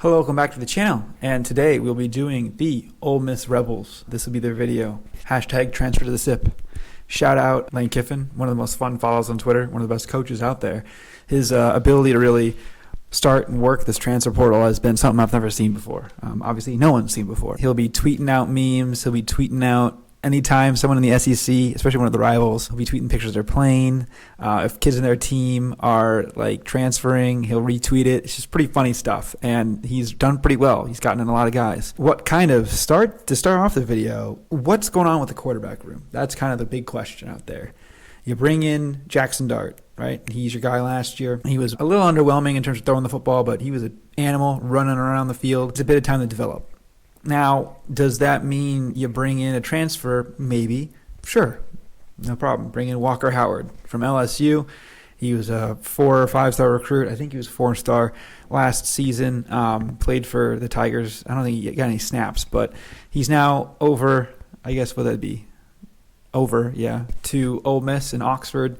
Hello, welcome back to the channel. And today we'll be doing the Ole Miss Rebels. This will be their video. Hashtag transfer to the SIP. Shout out Lane Kiffin, one of the most fun follows on Twitter, one of the best coaches out there. His ability to really start and work this transfer portal has been something I've never seen before. Obviously, no one's seen before. He'll be tweeting out memes. He'll be tweeting out anytime someone in the SEC, especially one of the rivals, will be tweeting pictures they're playing. If kids in their team are like transferring, he'll retweet it. It's just pretty funny stuff, and he's done pretty well. He's gotten in a lot of guys. To start off the video, what's going on with the quarterback room? That's kind of the big question out there. You bring in Jackson Dart, right? He's your guy last year. He was a little underwhelming in terms of throwing the football, but he was an animal running around the field. It's a bit of time to develop. Now, does that mean you bring in a transfer? Maybe. Sure. No problem. Bring in Walker Howard from LSU. He was a 4 or 5-star recruit. I think he was 4-star last season. Played for the Tigers. I don't think he got any snaps, but he's now over, I guess what that'd be. To Ole Miss in Oxford.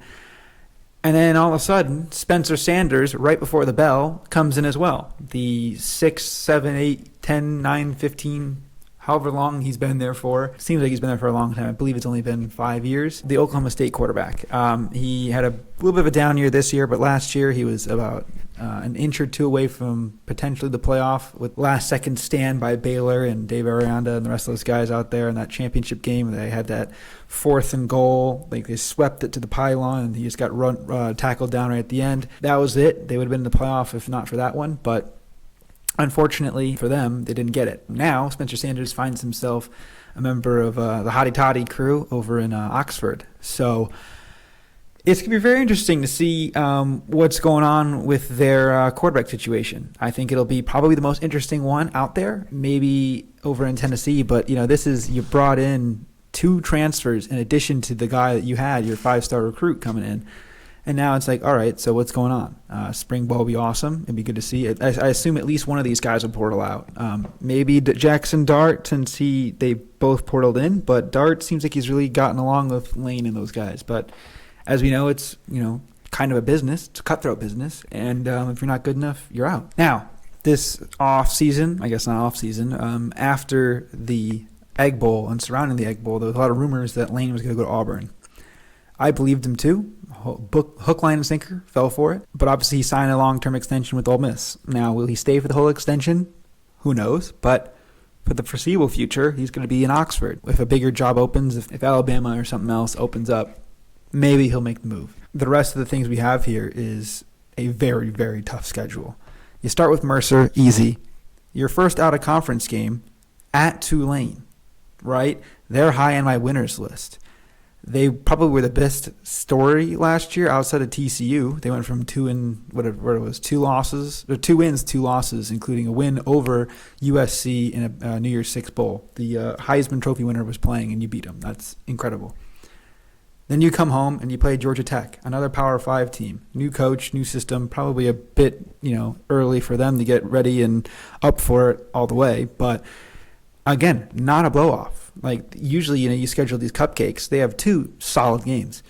And then all of a sudden, Spencer Sanders, right before the bell, comes in as well. The 6, 7, 8, 10, 9, 15, however long he's been there for. Seems like he's been there for a long time. I believe it's only been 5 years. The Oklahoma State quarterback. He had a little bit of a down year this year, but last year he was about an inch or two away from potentially the playoff with last-second stand by Baylor and Dave Aranda and the rest of those guys out there in that championship game. They had that 4th and goal. Like they swept it to the pylon, and he just got tackled down right at the end. That was it. They would have been in the playoff if not for that one, but unfortunately for them, they didn't get it. Now, Spencer Sanders finds himself a member of the Hotty Toddy crew over in Oxford. So it's going to be very interesting to see what's going on with their quarterback situation. I think it'll be probably the most interesting one out there, maybe over in Tennessee. But, you brought in 2 transfers in addition to the guy that you had, your 5-star recruit coming in. And now it's like, all right, so what's going on? Spring ball will be awesome. It'd be good to see. I assume at least one of these guys will portal out. Maybe Jackson Dart, since they both portaled in. But Dart seems like he's really gotten along with Lane and those guys. But as we know, it's kind of a business. It's a cutthroat business. And if you're not good enough, you're out. Now, this off-season, I guess not off-season, after the Egg Bowl and surrounding the Egg Bowl, there was a lot of rumors that Lane was going to go to Auburn. I believed him too. Hook, line, and sinker, fell for it. But obviously he signed a long-term extension with Ole Miss. Now, will he stay for the whole extension? Who knows? But for the foreseeable future, he's going to be in Oxford. If a bigger job opens, if Alabama or something else opens up, maybe he'll make the move. The rest of the things we have here is a very, very tough schedule. You start with Mercer, easy. Your first out-of-conference game at Tulane, right? They're high on my winners list. They probably were the best story last year outside of TCU. They went from 2 wins, 2 losses, including a win over USC in a New Year's Six bowl. The Heisman Trophy winner was playing, and you beat them. That's incredible. Then you come home and you play Georgia Tech, another Power 5 team. New coach, new system, probably a bit early for them to get ready and up for it all the way. But again, not a blow-off. Like usually, you schedule these cupcakes. They have 2 solid games.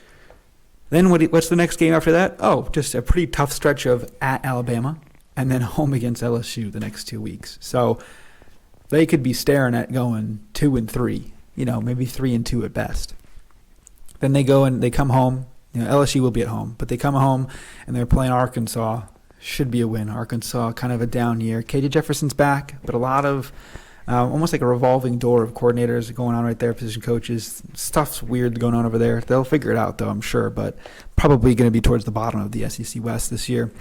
Then what's the next game after that? Oh, just a pretty tough stretch of at Alabama and then home against LSU the next 2 weeks. So they could be staring at going 2-3, maybe 3-2 at best. Then they go and they come home. LSU will be at home, but they come home and they're playing Arkansas. Should be a win. Arkansas, kind of a down year. KJ Jefferson's back, but a lot of almost like a revolving door of coordinators going on right there, position coaches. Stuff's weird going on over there. They'll figure it out, though, I'm sure, but probably going to be towards the bottom of the SEC West this year.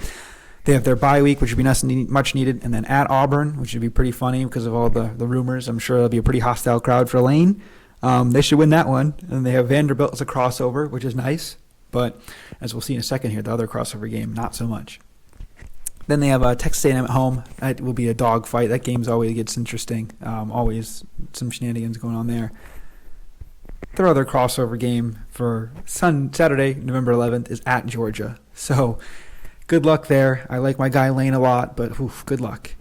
They have their bye week, which would be much needed, and then at Auburn, which would be pretty funny because of all the rumors. I'm sure it'll be a pretty hostile crowd for Lane. They should win that one. And they have Vanderbilt as a crossover, which is nice, but as we'll see in a second here, the other crossover game, not so much. Then they have Texas A&M at home. That will be a dogfight. That game's always gets interesting. Always some shenanigans going on there. Their other crossover game for Saturday, November 11th, is at Georgia. So good luck there. I like my guy Lane a lot, but good luck.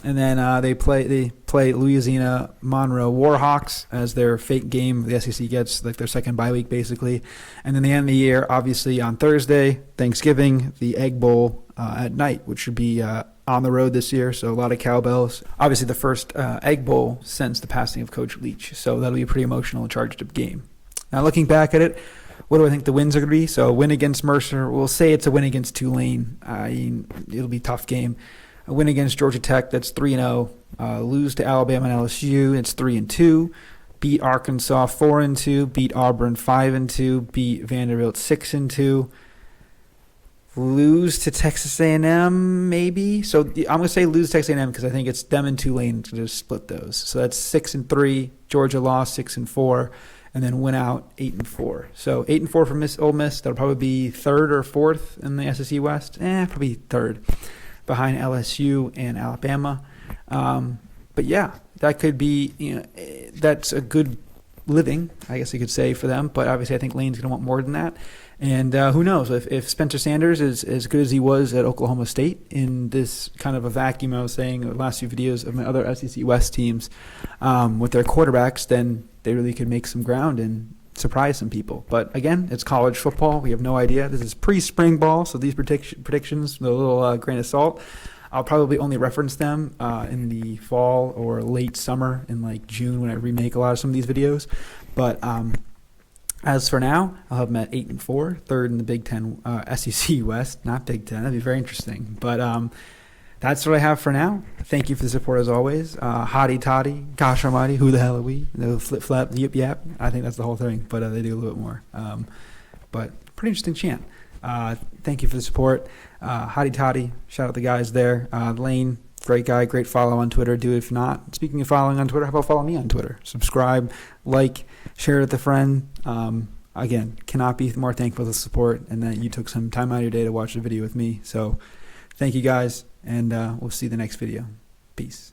And then they play Louisiana Monroe Warhawks as their fake game. The SEC gets like their second bye week basically. And then the end of the year, obviously on Thursday, Thanksgiving, the Egg Bowl at night, which should be on the road this year, so a lot of cowbells. Obviously, the first Egg Bowl since the passing of Coach Leach, so that'll be a pretty emotional and charged-up game. Now, looking back at it, what do I think the wins are going to be? So a win against Mercer. We'll say it's a win against Tulane. It'll be a tough game. A win against Georgia Tech, that's 3-0. Lose to Alabama and LSU, it's 3-2. Beat Arkansas 4-2. Beat Auburn 5-2. Beat Vanderbilt 6-2. Lose to Texas A&M, maybe. So I'm going to say lose to Texas A&M because I think it's them and Tulane to just split those. So that's 6-3. Georgia lost 6-4. And then win out 8-4. So 8-4 for Ole Miss. That'll probably be third or fourth in the SEC West. Probably third, behind LSU and Alabama. But yeah, that could be. That's a good living, I guess you could say, for them. But obviously, I think Lane's going to want more than that. And who knows if Spencer Sanders is as good as he was at Oklahoma State in this kind of a vacuum. I was saying in the last few videos of my other SEC West teams with their quarterbacks, then they really could make some ground and surprise some people. But again, it's college football. We have no idea. This is pre-spring ball, so these predictions, with a little grain of salt, I'll probably only reference them in the fall or late summer in like June when I remake a lot of some of these videos. But as for now, I'll have them at 8-4, third in the Big Ten SEC West, not Big Ten. That'd be very interesting. But that's what I have for now. Thank you for the support as always. Hotty toddy, gosh almighty, who the hell are we? The flip flap, yip yap. I think that's the whole thing, but they do a little bit more. But pretty interesting chant. Thank you for the support. Hotty toddy, shout out the guys there. Lane, great guy, great follow on Twitter. Do it if not. Speaking of following on Twitter, how about follow me on Twitter? Subscribe, like, share it with a friend. Again, cannot be more thankful for the support and that you took some time out of your day to watch the video with me. So thank you guys. And we'll see you in the next video. Peace.